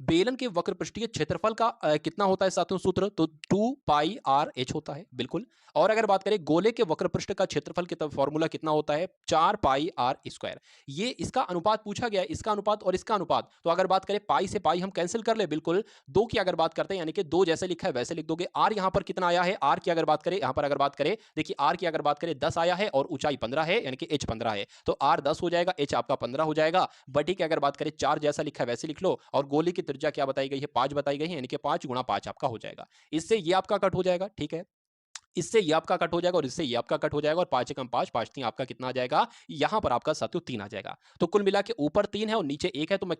बेलन के वक्र पृष्ठीय क्षेत्रफल का कितना होता है साथियों सूत्र, तो 2 पाई आर एच होता है, बिल्कुल। और अगर बात करें गोले के वक्र पृष्ठ का क्षेत्रफल कितना, फॉर्मूला कितना होता है, 4 पाई आर स्क्वायर। ये इसका अनुपात पूछा गया है, इसका अनुपात और इसका अनुपात। तो अगर बात करें पाई से पाई हम कैंसिल कर ले, बिल्कुल। 2 की अगर बात करते हैं यानी कि 2 जैसे लिखा है वैसे लिख दोगे। आर यहां पर कितना आया है, आर की अगर बात करें, यहां पर अगर बात करें, देखिए आर की अगर बात करें 10 आया है और ऊंचाई 15 है, यानी कि एच 15 है, तो आर 10 हो जाएगा, एच आपका 15 हो जाएगा। बटी की अगर बात करें 4 जैसा लिखा है वैसे लिख लो, और गोली की त्रिज्या क्या बताई गई है, 5 बताई गई है, यानी कि 5 गुणा 5 आपका हो जाएगा। इससे ये आपका कट हो जाएगा, ठीक है, इससे ये आपका कट हो जाएगा और इससे ये आपका कट हो जाएगा, और 5 एकम 5, 5 3 आपका कितना आ जाएगा, यहां पर आपका साथियों 3 आ जाएगा। तो कुल मिला के ऊपर 3 है और नीचे 1 है, तो मैं